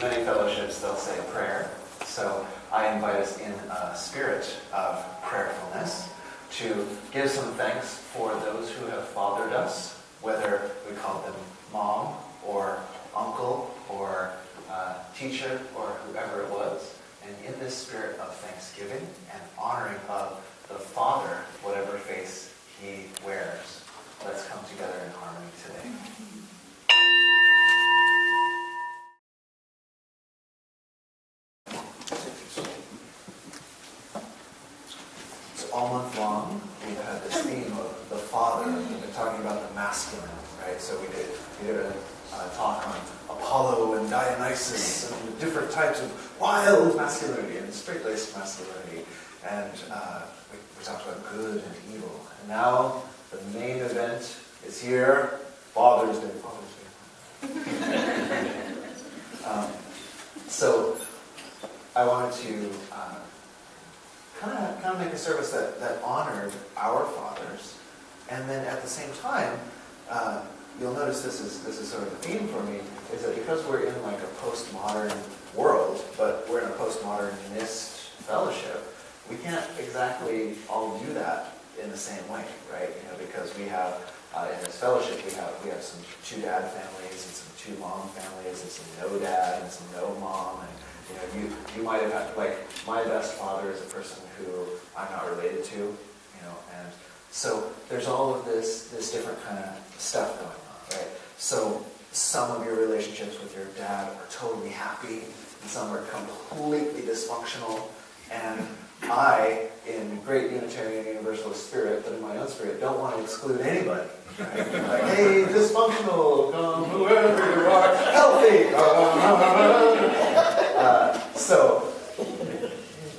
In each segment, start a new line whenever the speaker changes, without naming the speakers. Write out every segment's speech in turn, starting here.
many fellowships, they'll say a prayer. So I invite us in a spirit of prayerfulness to give some thanks for those who have fathered us, whether we call them mom or uncle or teacher or whoever it was. And in this spirit of thanksgiving and honoring of the Father, whatever face he wears, let's come together in harmony today. So all month long, we've had this theme of the Father. We've been talking about the masculine, right? So we did a talk on Apollo and Dionysus and the different types of wild masculinity and straight-laced masculinity. And we talked about good and evil. And now the main event is here, Father's Day. So I wanted to kind of make a service that honored our fathers, and then at the same time, you'll notice this is sort of a theme for me, is that because we're in like a postmodern world, but we're in a postmodernist fellowship, we can't exactly all do that in the same way, right? Because we have in this fellowship we have some 2 dad families and some 2 mom families and some no dad and some no mom, and you might have had, like, my best father is a person who I'm not related to, and so there's all of this different kind of stuff going on, right? So some of your relationships with your dad are totally happy, and some are completely dysfunctional, and I, in great Unitarian Universalist spirit, but in my own spirit, don't want to exclude anybody. Right? Like, hey, dysfunctional, come whoever you are, healthy. So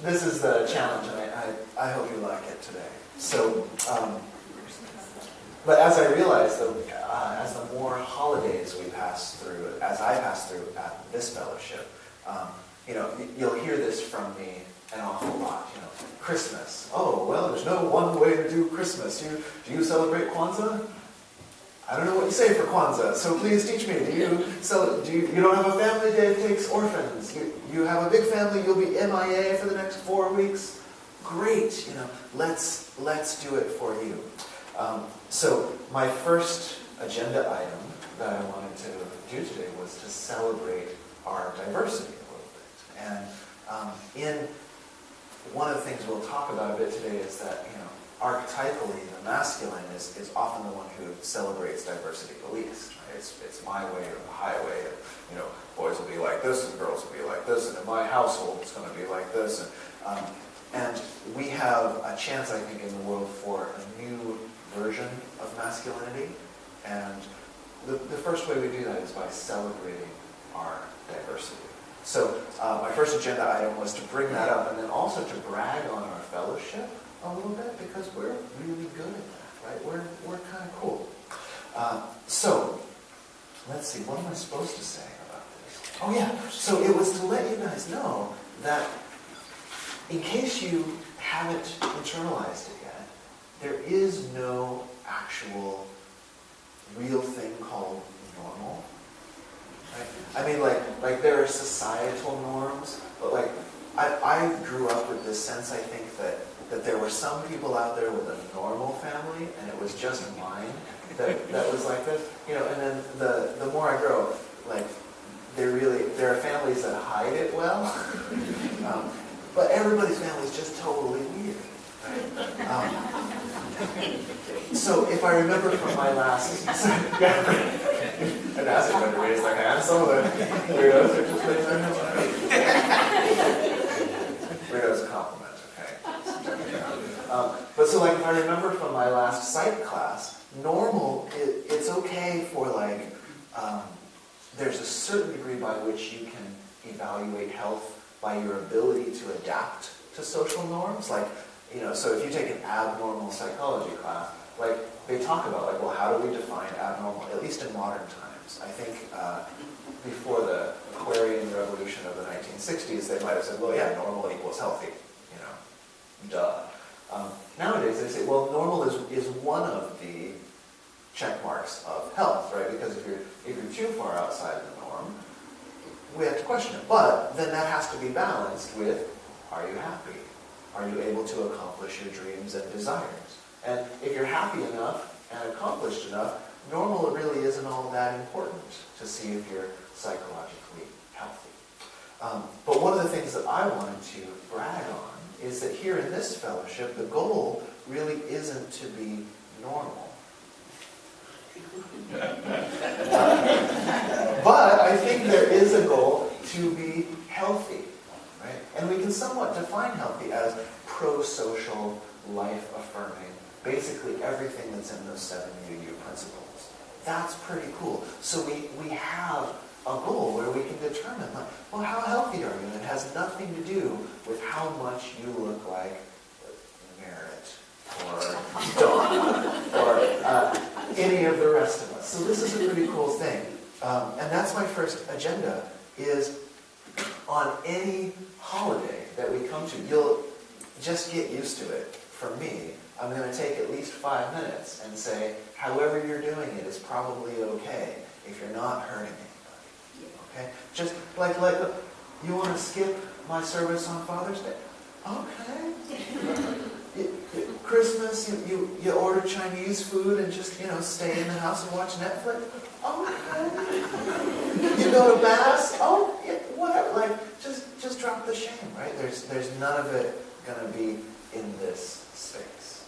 this is the challenge, and I hope you like it today. So, but as I realized, as the more holidays we pass through, as I pass through at this fellowship, you'll hear this from me an awful lot. Christmas. Oh, well, there's no one way to do Christmas. Do you celebrate Kwanzaa? I don't know what you say for Kwanzaa, so please teach me. You don't have a family day that takes orphans? You have a big family, you'll be MIA for the next 4 weeks? Great, let's do it for you. So my first agenda item that I wanted to do today was to celebrate our diversity a little bit. And one of the things we'll talk about a bit today is that, archetypally, the masculine is often the one who celebrates diversity the least. Right? It's my way or the highway. And, boys will be like this and girls will be like this, and in my household it's going to be like this. And we have a chance, I think, in the world for a new version of masculinity. And the first way we do that is by celebrating our diversity. So my first agenda item was to bring that up, and then also to brag on our fellowship a little bit, because we're really good at that, right? We're kind of cool. So let's see, what am I supposed to say about this? Oh yeah, so it was to let you guys know that in case you haven't internalized it yet, there is no actual real thing called normal. Right? I mean, like there are societal norms, but I grew up with this sense, I think, that there were some people out there with a normal family, and it was just mine that was like this. And then the more I grow, there are families that hide it well, but everybody's family is just totally weird. Right? So if I remember from my last... And ask everybody to raise their hands. Some of the weirdos are just raising their hands. Weirdos a compliment, okay? But so if I remember from my last psych class, normal, it's okay for there's a certain degree by which you can evaluate health by your ability to adapt to social norms. So if you take an abnormal psychology class, they talk about, well, how do we define abnormal, at least in modern times? I think before the Aquarian revolution of the 1960s, they might have said, well, yeah, normal equals healthy, duh. Nowadays, they say, well, normal is one of the check marks of health, right? Because if you're too far outside the norm, we have to question it. But then that has to be balanced with, are you happy? Are you able to accomplish your dreams and desires? And if you're happy enough and accomplished enough, normal really isn't all that important to see if you're psychologically healthy. But one of the things that I wanted to brag on is that here in this fellowship, the goal really isn't to be normal. But I think there is a goal to be healthy, right? And we can somewhat define healthy as pro-social, life-affirming, basically everything that's in those 7 UU principles. That's pretty cool. So we have a goal where we can determine, like, well, how healthy are you? And it has nothing to do with how much you look like Merritt or Donna or any of the rest of us. So this is a pretty cool thing. And that's my first agenda, is on any holiday that we come to, you'll just get used to it. For me, I'm going to take at least 5 minutes and say, however you're doing it is probably okay if you're not hurting anybody. Okay? Just like you want to skip my service on Father's Day? Okay. Christmas, you order Chinese food and just, stay in the house and watch Netflix? Okay. You go to Mass? Oh, yeah, whatever. Like, just drop the shame, right? There's none of it going to be in this space.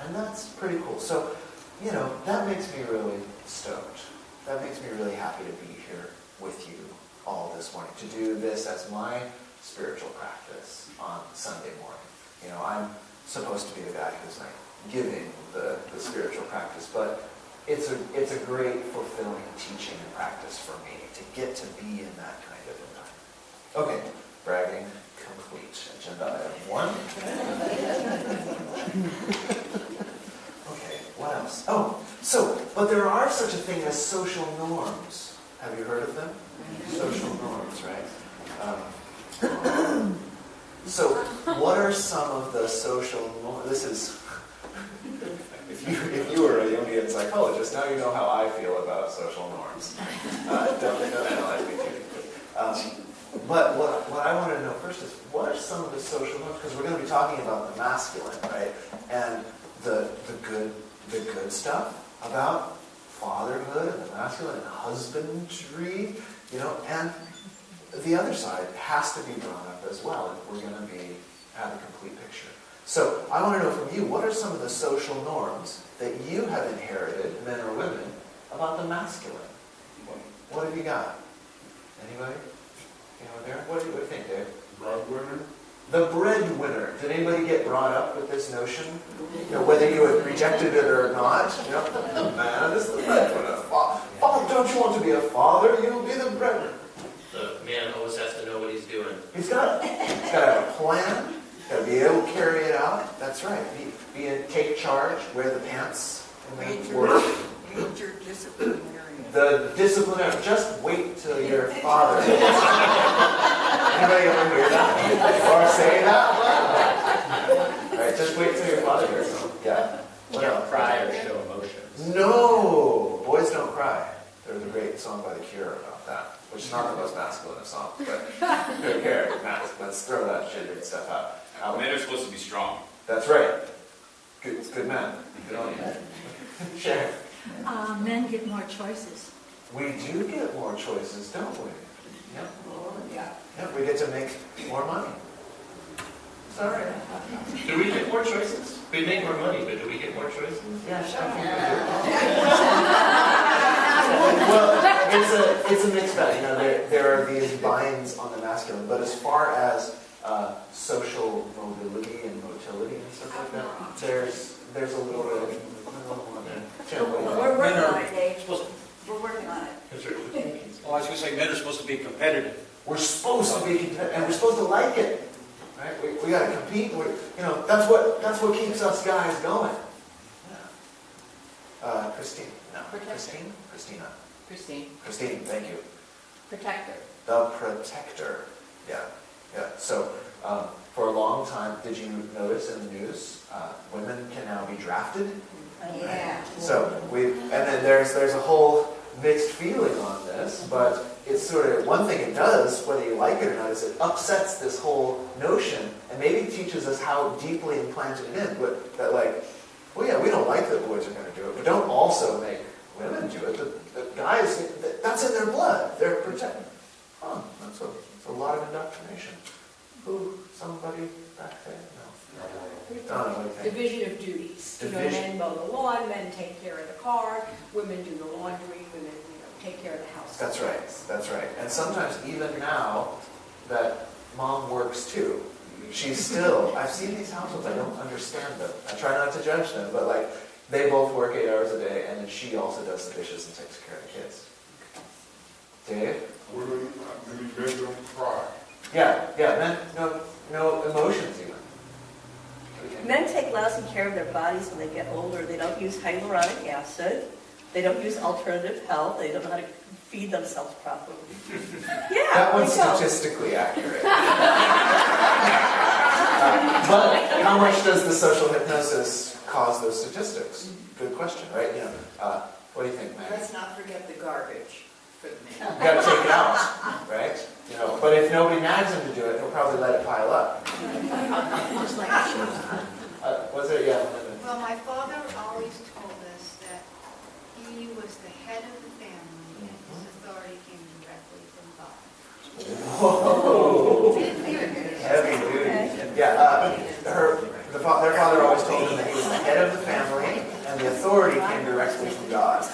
And that's pretty cool. So, that makes me really stoked. That makes me really happy to be here with you all this morning, to do this as my spiritual practice on Sunday morning. I'm supposed to be the guy who's like giving the spiritual practice, but it's a great fulfilling teaching and practice for me to get to be in that kind of environment. Okay, bragging complete. Agenda item 1. Okay, what else? But there are such a thing as social norms. Have you heard of them? Social norms, right? So, what are some of the social norms? This is, if you were a Jungian psychologist, now you know how I feel about social norms. Don't analyze me too deeply. But what I wanted to know first is, what are some of the social norms? Because we're going to be talking about the masculine, right? And the good stuff about fatherhood and the masculine and husbandry, and the other side has to be brought up as well if we're going to have a complete picture. So I want to know from you, what are some of the social norms that you have inherited, men or women, about the masculine? What have you got? Anybody? Anyone there? What do you think, Dave?
Breadwinner.
The breadwinner. Did anybody get brought up with this notion? Whether you had rejected it or not? The man is the breadwinner. Father, don't you want to be a father? You'll be the breadwinner.
The man always has to know what he's doing.
He's got to have a plan. He's got to be able to carry it out. That's right. Take charge. Wear the pants. Work.
Major disciplinary.
The disciplinary. Just wait till your father. Anybody ever hear that? Or say that? All right, just wait till your father hears them. Yeah.
You don't cry or show emotions.
No! Boys don't cry. There's a great song by The Cure about that, which is not the most masculine of songs, but who cares? Let's throw that gendered stuff out.
Men are supposed to be strong.
That's right. Good man. Good on you. Sharon.
Men get more choices.
We do get more choices, don't we? Yep.
Yeah.
Yep, we get to make more money. Sorry.
Do we get more choices? We make more money, but do we get more choices?
Yeah, Well, it's a mixed bag. There are these binds on the masculine, but as far as social mobility and motility and stuff like that, there's a little bit more there.
We're working on it, Dave. We're working on it.
Well, I was going to say, men are supposed to be competitive.
We're supposed to be competitive, and we're supposed to like it. Right? We got to compete. That's what keeps us guys going. Yeah. Christine. No.
Protector.
Christina.
Christine,
thank you.
protector.
The protector. Yeah. So, for a long time, did you notice in the news, women can now be drafted?
Yeah.
So and then there's a whole mixed feeling on this, but it's sort of, one thing it does, whether you like it or not, is it upsets this whole notion and maybe teaches us how deeply implanted it in, but that like, well yeah, we don't like that boys are going to do it, but don't also make women do it. The guys, that's in their blood. They're protected. Oh, that's a lot of indoctrination. Who? Somebody back there? No. Donna, what do you think?
Division of duties. You know,
Division.
men mow the lawn, men take care of the car, women do the laundry, women, take care of the house.
That's right. That's right. And sometimes even now that mom works too, she's still, I've seen these households, I don't understand them. I try not to judge them, but like, they both work 8 hours a day, and then she also does the dishes and takes care of the kids. Dave?
These men don't cry.
Yeah, men, no emotions even.
Men take lousy care of their bodies when they get older. They don't use hyaluronic acid. They don't use alternative health. They don't know how to feed themselves properly. Yeah,
That one's
they don't.
statistically accurate. But how much does the social hypnosis cause those statistics? Good question, right? What do you think, Maggie?
Let's not forget the garbage for the
You
men.
gotta take it out, right? But if nobody nags him to do it, he'll probably let it pile up.
Just like shoes.
Was there? Yeah.
Well, my father always told us that he was the head of the family and his authority came directly from God.
Whoa.
Very
Heavy duty. Yeah. Their father always told them that he was the head of the family, and the authority came directly from God.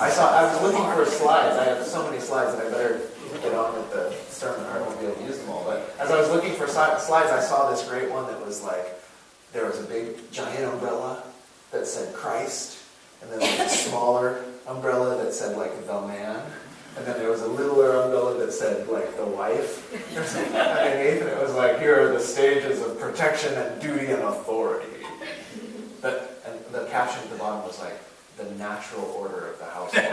I was looking for slides. I have so many slides that I better get on with the sermon, or I won't be able to use them all. But as I was looking for slides, I saw this great one that was like, there was a big giant umbrella that said Christ, and then there was a smaller umbrella that said like the man, and then there was a littler umbrella that said like the wife underneath, and it was like, here are the stages of protection and duty and authority. And the caption at the bottom was like, the natural order of the household.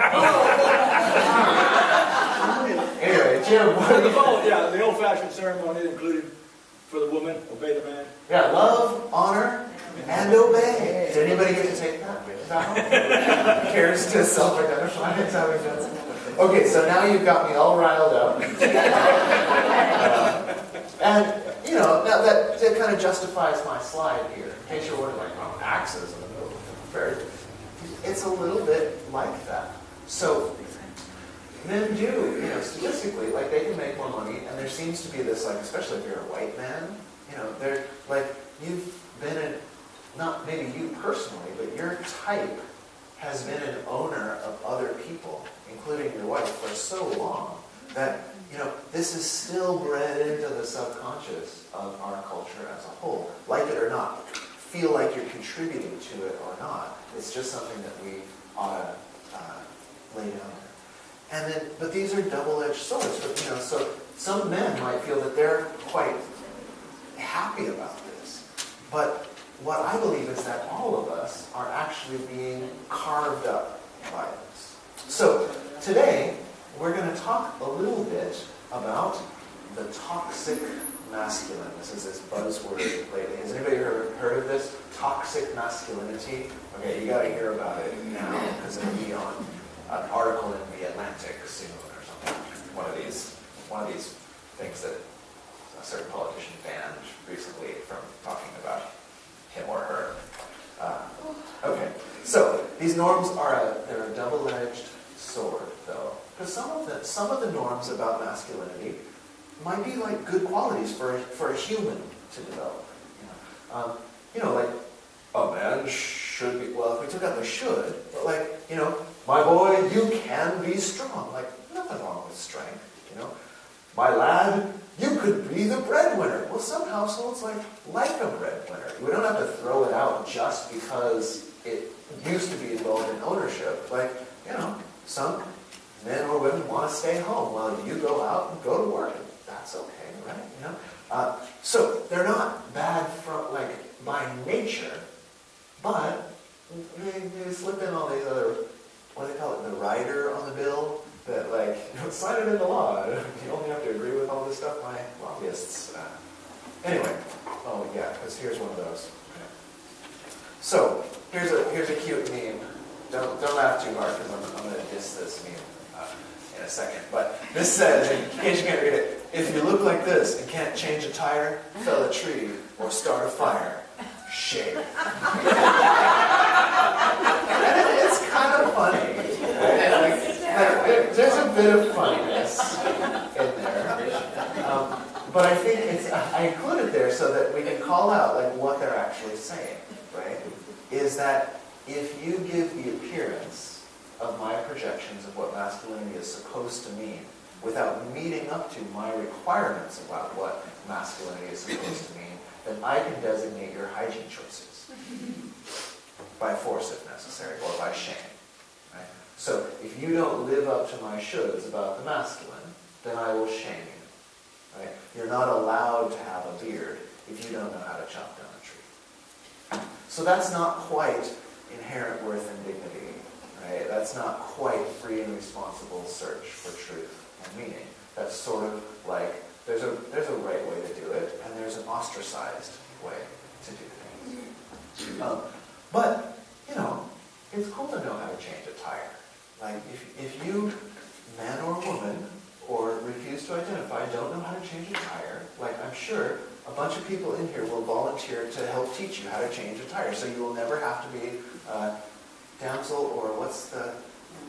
Anyway, Jim,
The old-fashioned ceremony included for the woman, obey the man.
yeah, love, honor, and obey. Did anybody get to take that vow? Cares to self-identify as having done that? Okay, so now you've got me all riled up. And, now that kind of justifies my slide here. In case you're wondering, like, oh, axes in the middle of the fair. It's a little bit like that. So, men do, statistically, like, they can make more money, and there seems to be this, like, especially if you're a white man, they're, like, you've been not maybe you personally, but your type has been an owner of other people, including your wife, for so long that, this is still bred into the subconscious of our culture as a whole. Like it or not, feel like you're contributing to it or not. It's just something that we ought to lay down there. And then, but these are double-edged swords. But, so some men might feel that they're quite happy about this. But what I believe is that all of us are actually being carved up by this. So today, we're going to talk a little bit about the toxic masculine. This is this buzzword lately. Has anybody heard of this? Toxic masculinity? Okay, you got to hear about it now because it'll be on an article in The Atlantic soon or something. One of these things that a certain politician banned recently from talking about him or her. Okay, so these norms they're a double-edged sword, though, because some of the norms about masculinity might be like good qualities for a human to develop. Like a man should be. Well, if we took out the should, but like my boy, you can be strong. Like nothing wrong with strength. My lad, you could be the breadwinner. Well, some households like a breadwinner. We don't have to throw it out just because it used to be involved in ownership. Like, some men or women want to stay home while you go out and go to work. That's okay, right? So they're not bad by nature, but they slip in all these other, what do they call it, the rider on the bill, that sign it into law. You only have to agree with all this stuff my lobbyists. Anyway, oh yeah, because here's one of those. Okay. So here's a cute meme don't laugh too hard because I'm going to diss this meme in a second. But this says, in case you can't read it, if you look like this and can't change a tire, fell a tree, or start a fire, shave. And it's kind of funny. Right? Like, there's a bit of funniness in there. But I think I include it there so that we can call out like what they're actually saying, right? Is that if you give the appearance of my projections of what masculinity is supposed to mean without meeting up to my requirements about what masculinity is supposed to mean, then I can designate your hygiene choices by force if necessary, or by shame. Right? So if you don't live up to my shoulds about the masculine, then I will shame you. Right? You're not allowed to have a beard if you don't know how to chop down a tree. So that's not quite inherent worth and dignity. Right? That's not quite free and responsible search for truth and meaning. That's sort of like there's a right way to do it, and there's an ostracized way to do things. But it's cool to know how to change a tire. Like if you, man or woman, or refuse to identify, don't know how to change a tire, like I'm sure a bunch of people in here will volunteer to help teach you how to change a tire, so you will never have to be damsel, or what's the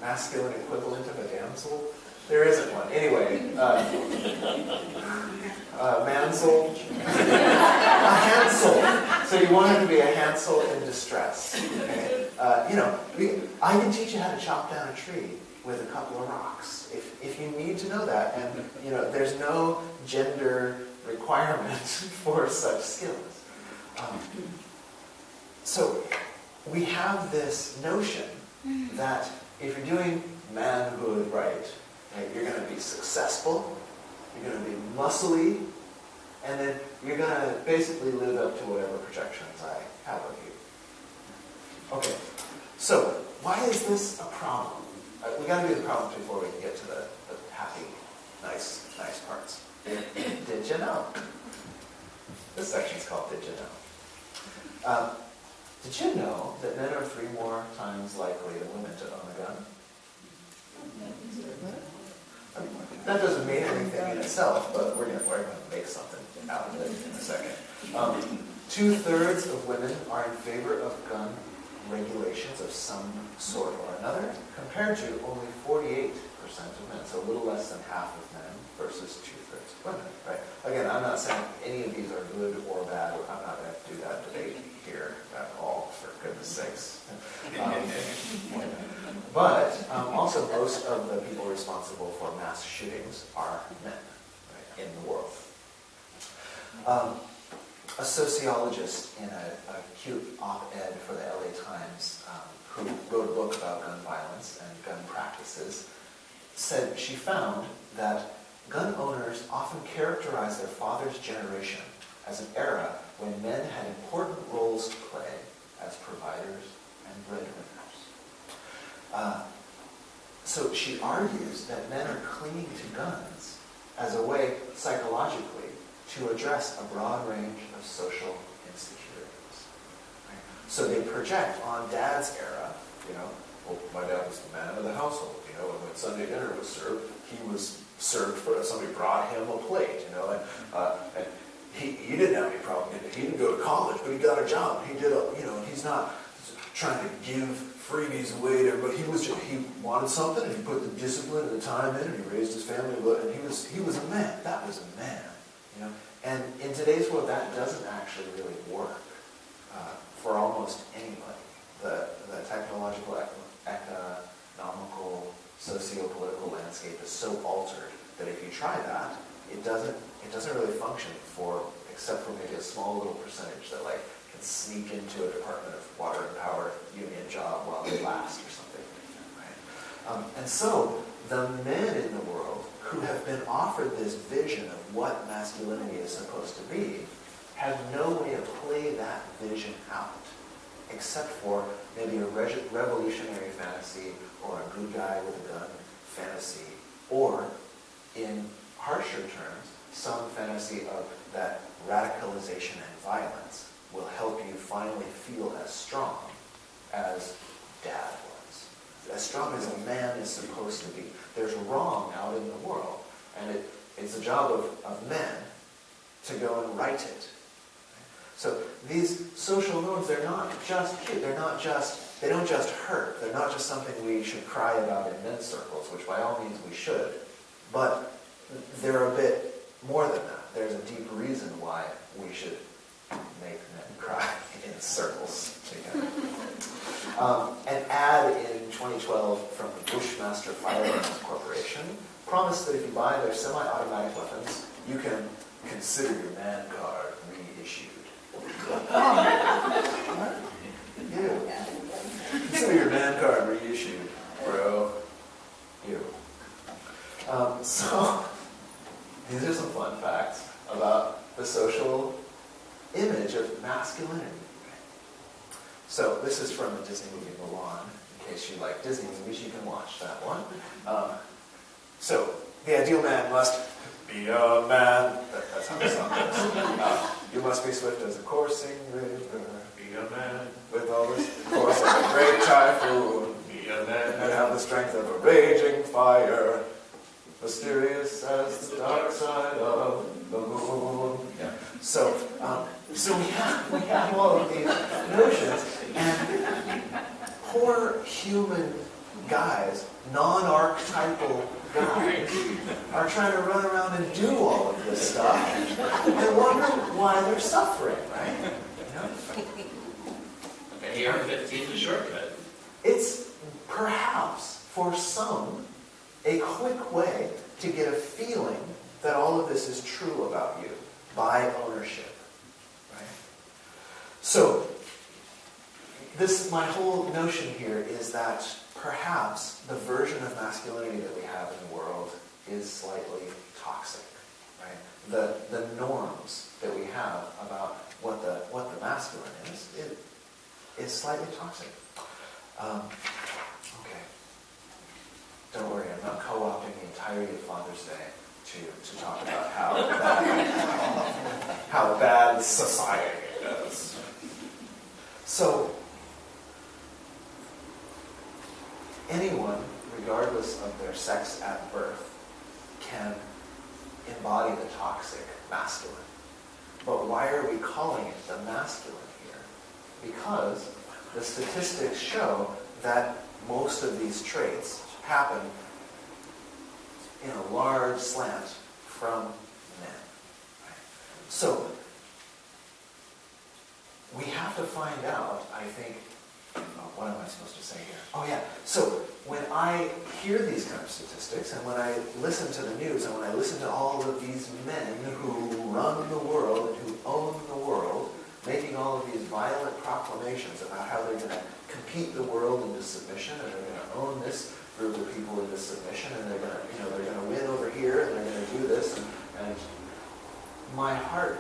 masculine equivalent of a damsel? There isn't one. Anyway, mansel, a Hansel. So you want him to be a Hansel in distress. Okay? I can teach you how to chop down a tree with a couple of rocks, if you need to know that. And there's no gender requirement for such skills. So we have this notion that if you're doing manhood right, you're going to be successful, you're going to be muscly, and then you're going to basically live up to whatever projections I have of you. Okay, so why is this a problem? We got to do the problems before we can get to the happy, nice parts. Did you know? This section's called Did You Know? Did you know that men are 3 more times likely than women to own a gun? That doesn't mean anything in itself, but we're going to make something out of it in a second. 2/3 of women are in favor of gun regulations of some sort or another, compared to only 48% of men, so a little less than half of men versus 2/3 of women. Right? Again, I'm not saying any of these are good or bad. I'm not going to do that debate here at all, for goodness sakes. But also, most of the people responsible for mass shootings are men, right, in the world. A sociologist in a cute op-ed for the LA Times, who wrote a book about gun violence and gun practices, said she found that gun owners often characterize their father's generation as an era when men had important roles to play as providers and breadwinners. So she argues that men are clinging to guns as a way, psychologically, to address a broad range of social insecurities. Right? So they project on Dad's era, well, my dad was the man of the household, and when Sunday dinner was served, he was served for, somebody brought him a plate, and he didn't have any problem. He didn't go to college, but he got a job. He did, and he's not trying to give freebies away to everybody. He wanted something, and he put the discipline and the time in, and he raised his family, and he was a man. That was a man, And in today's world, that doesn't actually really work for almost anybody. The technological, economical, socio-political landscape is so altered that if you try that, it doesn't really function except for maybe a small little percentage that can sneak into a Department of Water and Power union job while they last or something like that, right? And so the men in the world who have been offered this vision of what masculinity is supposed to be have no way to play that vision out, except for maybe a revolutionary fantasy or a good guy with a gun fantasy, or in harsher terms, some fantasy of that radicalization and violence will help you finally feel as strong as Dad was. as strong as a man is supposed to be. There's wrong out in the world, and it's the job of men to go and right it. So these social norms, they're not just cute. They don't just hurt. They're not just something we should cry about in men's circles, which by all means we should. But they're a bit more than that. There's a deep reason why we should make men cry in circles together. An ad in 2012 from the Bushmaster Firearms Corporation promised that if you buy their semi-automatic weapons, you can consider your man card reissued. You. Consider your man card reissued, bro. You. So, these are some fun facts about the social image of masculinity. So, this is from the Disney movie Mulan. In case you like Disney movies, you can watch that one. So, the ideal man must be a man. That's how the song goes. You must be swift as a coursing river.
Be a man,
With all this force of a great typhoon.
be a man.
And have the strength of a raging fire. Mysterious as the dark side of the moon. Yeah. So we have all of these notions, and poor human guys, non-archetypal guys, are trying to run around and do all of this stuff, and wonder why they're suffering, right? You know?
And AR-15 is a shortcut.
It's perhaps, for some, a quick way to get a feeling that all of this is true about you by ownership, right? So, my whole notion here is that perhaps the version of masculinity that we have in the world is slightly toxic, right? The norms that we have about what the masculine is slightly toxic. Okay. Don't worry, I'm not co-opting the entirety of Father's Day to talk about how bad society is. So, anyone, regardless of their sex at birth, can embody the toxic masculine. But why are we calling it the masculine here? Because the statistics show that most of these traits happen in a large slant from men. Right? So, we have to find out, I think, what am I supposed to say here? Oh yeah, so when I hear these kind of statistics, and when I listen to the news, and when I listen to all of these men who run the world and who own the world, making all of these violent proclamations about how they're going to compete the world into submission, and they're going to own this group of people into submission, and they're going to win over here, and they're going to do this, and my heart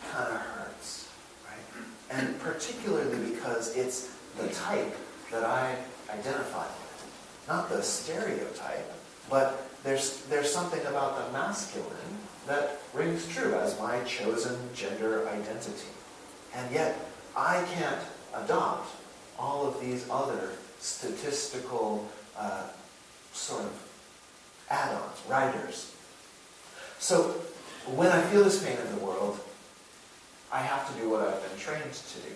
kind of hurts, right? And particularly because it's the type that I identify with, not the stereotype, but there's something about the masculine that rings true as my chosen gender identity. And yet, I can't adopt all of these other statistical sort of add-ons, riders. So, when I feel this pain in the world, I have to do what I've been trained to do,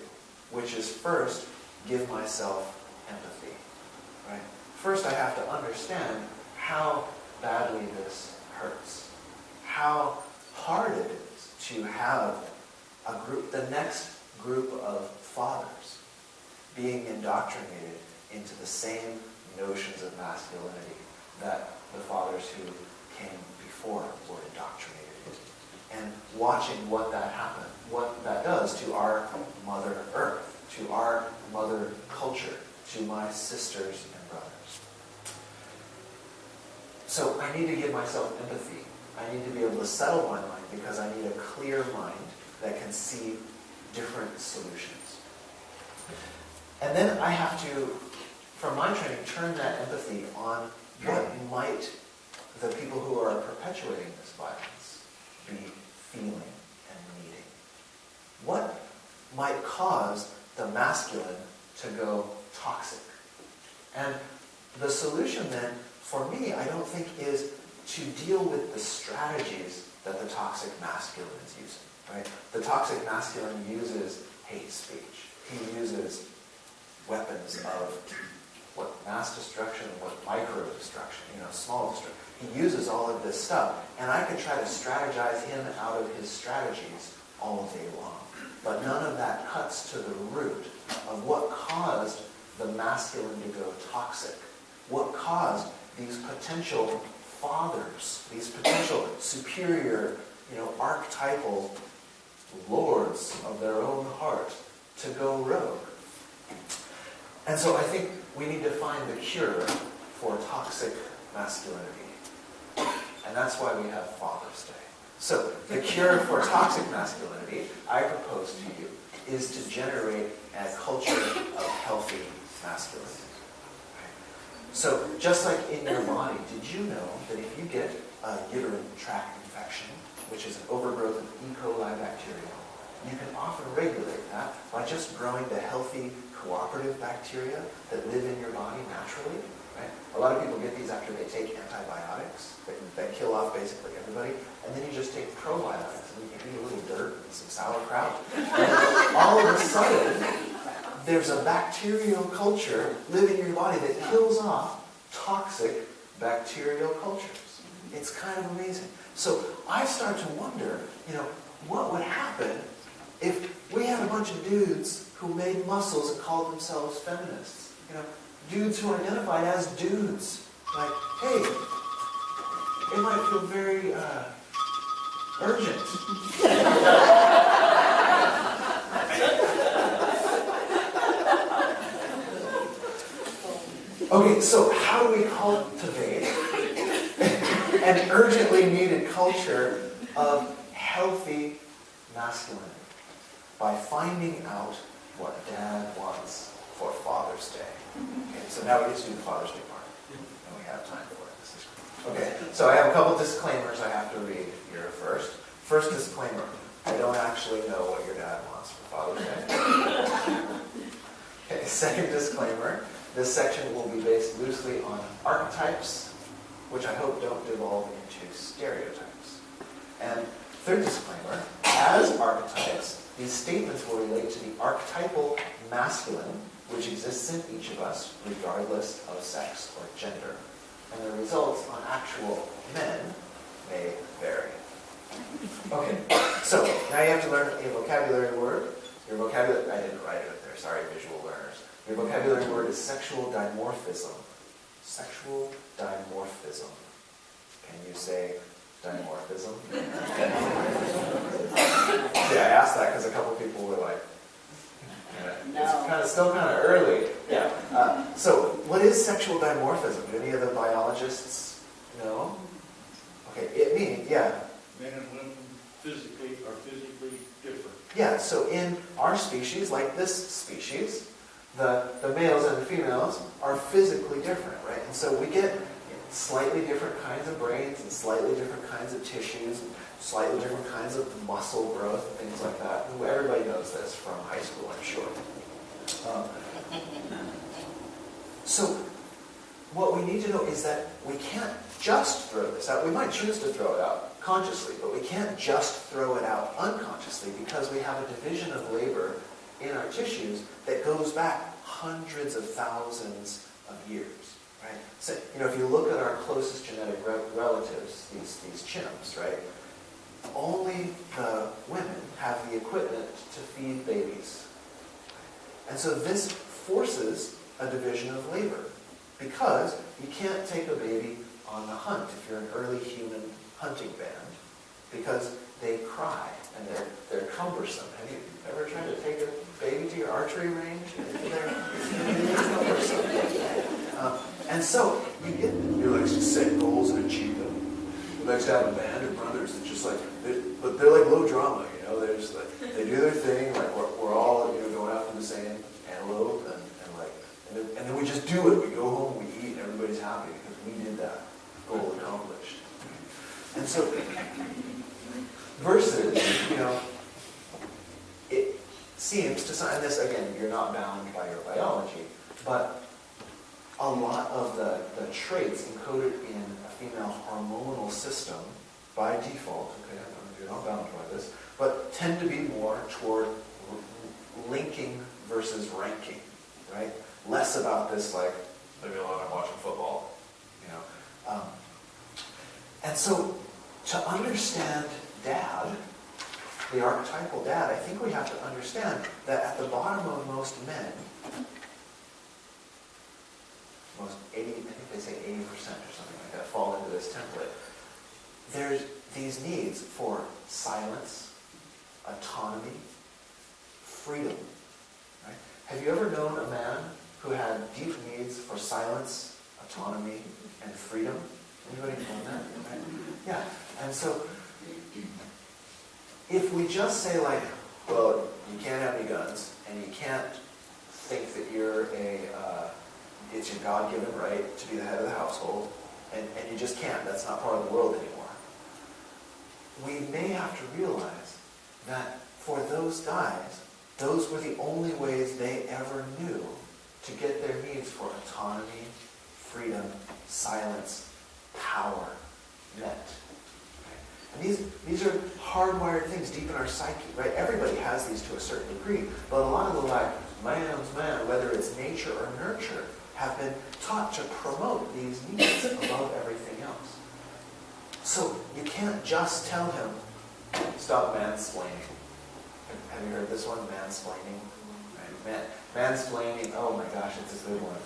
which is first, give myself empathy, right? First, I have to understand how badly this hurts, how hard it is to have a group, the next group of fathers being indoctrinated into the same notions of masculinity that the fathers who came before were indoctrinated into. And watching what that happen, what that does to our Mother Earth, to our mother culture, to my sisters and brothers. So I need to give myself empathy. I need to be able to settle my mind because I need a clear mind that can see different solutions. And then I have to, from my training, turn that empathy on what might the people who are perpetuating this violence be feeling and needing. What might cause the masculine to go toxic? And the solution then, for me, I don't think is to deal with the strategies that the toxic masculine is using, right? The toxic masculine uses hate speech. He uses weapons of what mass destruction, what micro destruction, small destruction. He uses all of this stuff, and I could try to strategize him out of his strategies all day long. But none of that cuts to the root of what caused the masculine to go toxic. What caused these potential fathers, these potential superior, archetypal lords of their own heart to go rogue. And so I think we need to find the cure for toxic masculinity. And that's why we have Father's Day. So the cure for toxic masculinity, I propose to you, is to generate a culture of healthy masculinity. So just like in your body, did you know that if you get a uterine tract infection, which is an overgrowth of E. coli bacteria, you can often regulate that by just growing the healthy cooperative bacteria that live in your body naturally. Right? A lot of people get these after they take antibiotics that kill off basically everybody, and then you just take probiotics and you can eat a little dirt and some sauerkraut. And all of a sudden, there's a bacterial culture living in your body that kills off toxic bacterial cultures. It's kind of amazing. So I start to wonder, what would happen if we had a bunch of dudes who made muscles and called themselves feminists? Dudes who identified as dudes. Like, hey, it might feel very urgent. Okay, so how do we cultivate an urgently needed culture of healthy masculinity? By finding out what Dad wants for Father's Day. Okay, so now we get to do the Father's Day part. And we have time for it. This is great. Okay, so I have a couple disclaimers I have to read here first. First disclaimer, I don't actually know what your dad wants for Father's Day. Okay, second disclaimer, this section will be based loosely on archetypes, which I hope don't devolve into stereotypes. And third disclaimer, as archetypes, these statements will relate to the archetypal masculine, which exists in each of us, regardless of sex or gender. And the results on actual men may vary. Okay, so now you have to learn a vocabulary word. Your vocabulary, I didn't write it up there, sorry, visual learners. Your vocabulary word is sexual dimorphism. Sexual dimorphism. Can you say dimorphism? See, I asked that because a couple people were like, it's still kind of early. Yeah. So, what is sexual dimorphism? Do any of the biologists know? Okay, it means, yeah.
Men and women are physically different.
Yeah, so in our species, like this species, the males and the females are physically different, right? And so we get slightly different kinds of brains and slightly different kinds of tissues and slightly different kinds of muscle growth and things like that. Everybody knows this from high school, I'm sure. So what we need to know is that we can't just throw this out. We might choose to throw it out consciously, but we can't just throw it out unconsciously because we have a division of labor in our tissues that goes back hundreds of thousands of years. Right? So, if you look at our closest genetic relatives, these chimps, right? Only the women have the equipment to feed babies. And so this forces a division of labor because you can't take a baby on the hunt if you're an early human hunting band because they cry and they're cumbersome. Have you ever tried to take a baby to your archery range? They're cumbersome. And so you like to set goals and achieve them. You like to have a band of brothers that just but they're like low drama, They're just they do their thing. Like we're all going after the same antelope and then we just do it. We go home, we eat, and everybody's happy because we did that. Goal accomplished. And so versus it seems to some, and this again, you're not bound by your biology, but a lot of the traits encoded in a female hormonal system by default, okay, you're not bound by this, but tend to be more toward linking versus ranking, right? Less about this, like, maybe a lot of watching football, you know. And so, to understand dad, the archetypal dad, I think we have to understand that at the bottom of most men, most 80, I think they say 80% or something like that, fall into this template. There's these needs for silence, autonomy, freedom. Right? Have you ever known a man who had deep needs for silence, autonomy, and freedom? Anybody known that? Right? Yeah. And so, if we just say like, well, you can't have any guns, and you can't think that you're it's your God-given right to be the head of the household, and you just can't, that's not part of the world anymore. We may have to realize that for those guys, those were the only ways they ever knew to get their needs for autonomy, freedom, silence, power met. And these are hardwired things deep in our psyche, right? Everybody has these to a certain degree, but a lot of the like man's man, whether it's nature or nurture, have been taught to promote these needs above everything else. So you can't just tell him, stop mansplaining. Have you heard this one, mansplaining? Right? Mansplaining, oh my gosh, it's a good one.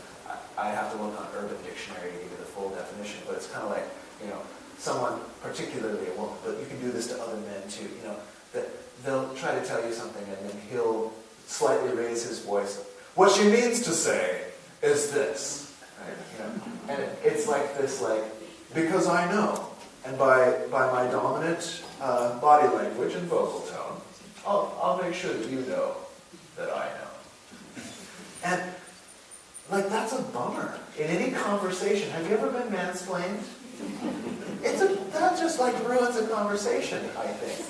I have to look on Urban Dictionary to give you the full definition, but it's kind of like, you know, someone, particularly a woman, but you can do this to other men too, you know, that they'll try to tell you something and then he'll slightly raise his voice. What she means to say is this, right? You know, and it's like this, like, because I know, and by my dominant body language and vocal tone, I'll make sure that you know that I know. And like that's a bummer in any conversation. Have you ever been mansplained? That just like ruins a conversation, I think.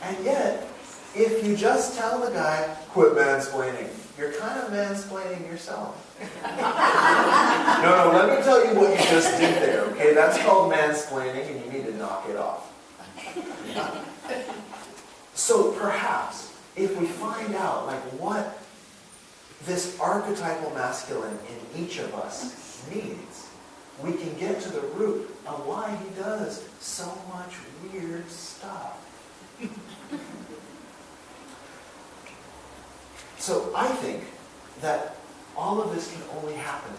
And yet, if you just tell the guy, quit mansplaining, you're kind of mansplaining yourself. No, let me tell you what you just did there, okay? That's called mansplaining and you need to knock it off. So perhaps, if we find out like what this archetypal masculine in each of us needs, we can get to the root of why he does so much weird stuff. So I think that all of this can only happen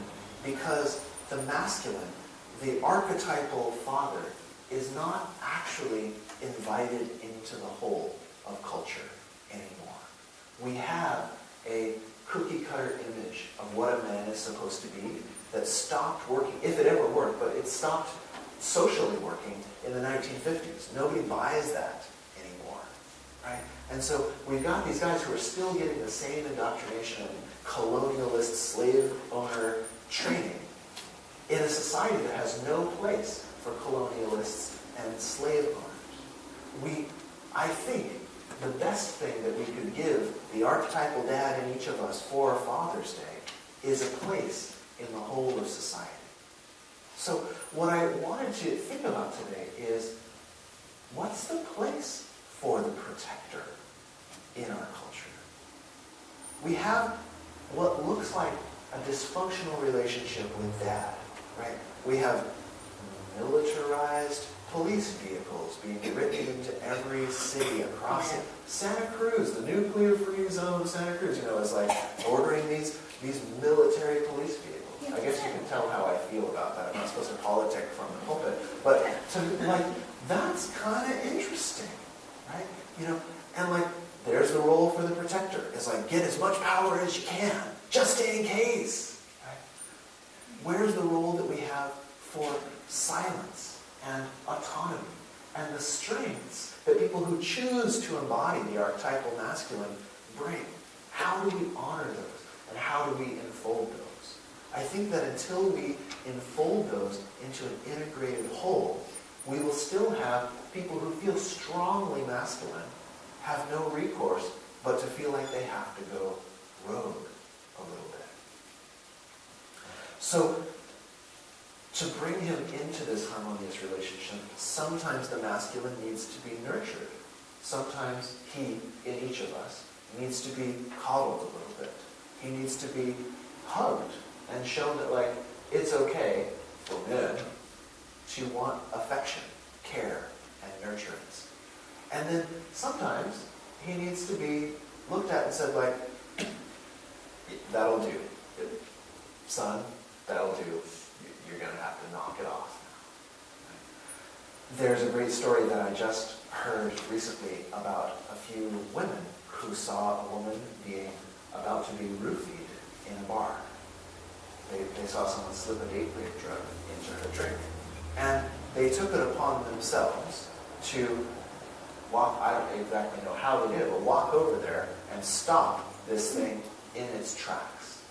because the masculine, the archetypal father, is not actually invited into the whole of culture anymore. We have a cookie-cutter image of what a man is supposed to be that stopped working, if it ever worked, but it stopped socially working in the 1950s. Nobody buys that anymore, right? And so we've got these guys who are still getting the same indoctrination and colonialist slave owner training in a society that has no place for colonialists and slave owners. I think the best thing that we could give the archetypal dad in each of us for Father's Day is a place in the whole of society. So what I wanted to think about today is, what's the place for the protector in our culture? We have what looks like a dysfunctional relationship with dad, right? We have militarized police vehicles being written into every city across it. Santa Cruz, the nuclear-free zone Santa Cruz, is like ordering these military police vehicles. I guess you can tell how I feel about that. I'm not supposed to politic from the pulpit, but that's kind of interesting, right? And there's the role for the protector. It's like, get as much power as you can, just in case. Right? Where's the role that we have for silence and autonomy and the strengths that people who choose to embody the archetypal masculine bring? How do we honor those? And how do we enfold those? I think that until we enfold those into an integrated whole, we will still have people who feel strongly masculine have no recourse but to feel like they have to go rogue a little bit. So, to bring him into this harmonious relationship, sometimes the masculine needs to be nurtured. Sometimes he, in each of us, needs to be coddled a little bit. He needs to be hugged and shown that, like, it's okay for men to want affection, care, and nurturance. And then sometimes he needs to be looked at and said, like, that'll do. Son, that'll do. You're going to have to knock it off now. There's a great story that I just heard recently about a few women who saw a woman being about to be roofied in a bar. They saw someone slip a date rape drug into her drink. And they took it upon themselves to walk, I don't exactly know how they did, but walk over there and stop this thing in its tracks.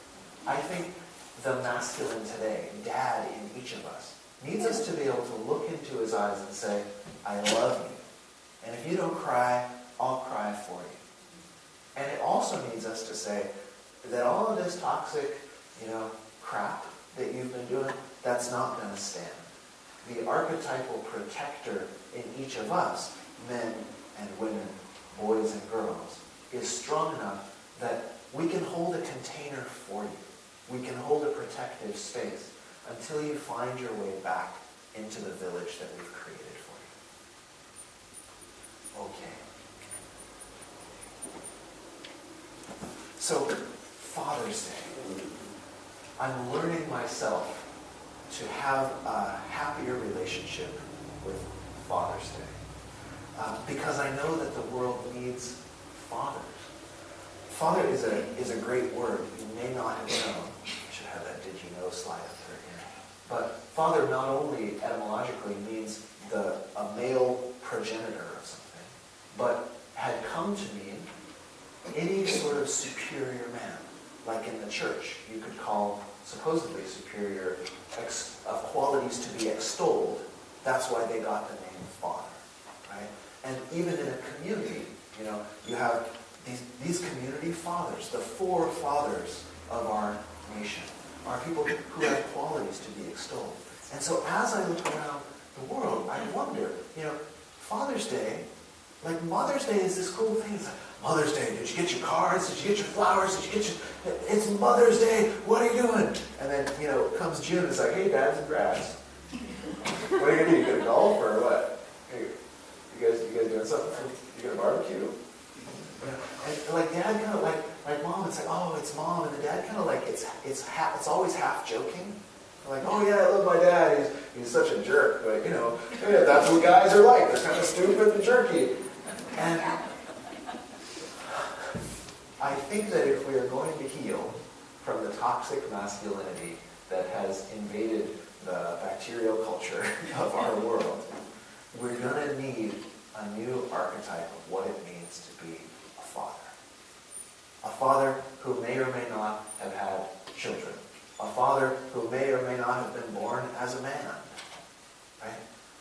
I think the masculine today, dad in each of us, needs us to be able to look into his eyes and say, I love you. And if you don't cry, I'll cry for you. And it also needs us to say that all of this toxic, crap that you've been doing, that's not going to stand. The archetypal protector in each of us, men and women, boys and girls, is strong enough that we can hold a container for you. We can hold a protective space until you find your way back into the village that we've created for you. Okay. So, Father's Day. I'm learning myself to have a happier relationship with Father's Day. Because I know that the world needs fathers. Father is a great word you may not have known. I should have that did you know slide up there again. But father not only etymologically means a male progenitor of something, but had come to mean any sort of superior man. Like in the church, you could call supposedly superior of qualities to be extolled. That's why they got the name father, right? And even in a community, you have these community fathers, the four fathers of our nation, are people who have qualities to be extolled. And so as I look around the world, I wonder, Father's Day, like Mother's Day is this cool thing. It's like, Mother's Day, did you get your cards? Did you get your flowers? It's Mother's Day, what are you doing? And then, comes June, it's like, hey, dads and grads. What are you going to do? You going to golf or what? Hey, you guys doing something? You going to barbecue? And like dad kind of like mom, it's like, oh, it's mom. And the dad kind of like, it's always half joking. Like, oh yeah, I love my dad. He's such a jerk. But, yeah, that's what guys are like. They're kind of stupid and jerky. And I think that if we are going to heal from the toxic masculinity that has invaded the bacterial culture of our world, we're going to need a new archetype of what it means to be a father. A father who may or may not have had children. A father who may or may not have been born as a man. Right?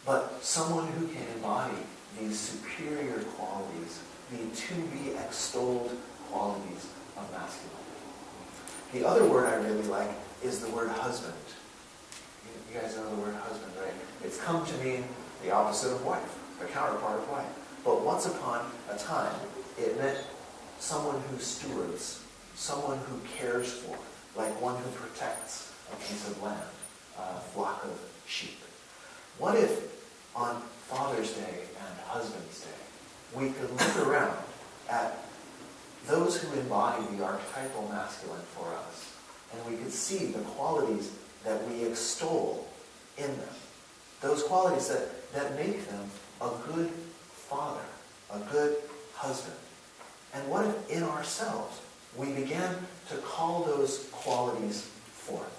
But someone who can embody these superior qualities, the to-be extolled qualities of masculinity. The other word I really like is the word husband. You guys know the word husband, right? It's come to mean the opposite of wife, the counterpart of wife. But once upon a time, it meant someone who stewards, someone who cares for, like one who protects a piece of land, a flock of sheep. What if on Father's Day and Husband's Day, we could look around at those who embody the archetypal masculine for us, and we could see the qualities that we extol in them, those qualities that make them a good father, a good husband. And what if in ourselves we began to call those qualities forth?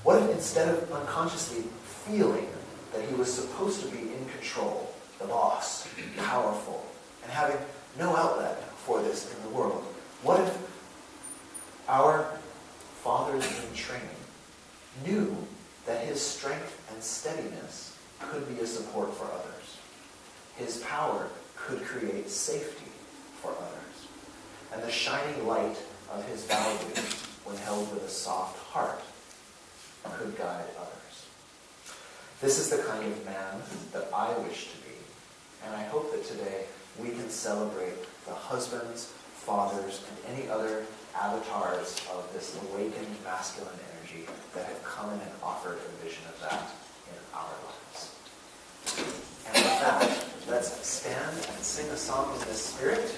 What if instead of unconsciously feeling that he was supposed to be in control, the boss, powerful, and having no outlet for this in the world, what if our fathers in training knew that his strength and steadiness could be a support for others? His power could create safety for others. And the shining light of his values when held with a soft heart, could guide others. This is the kind of man that I wish to be, and I hope that today we can celebrate the husbands, fathers, and any other avatars of this awakened masculine energy that have come in and offered a vision of that in our lives. And with that, let's stand and sing a song in this spirit.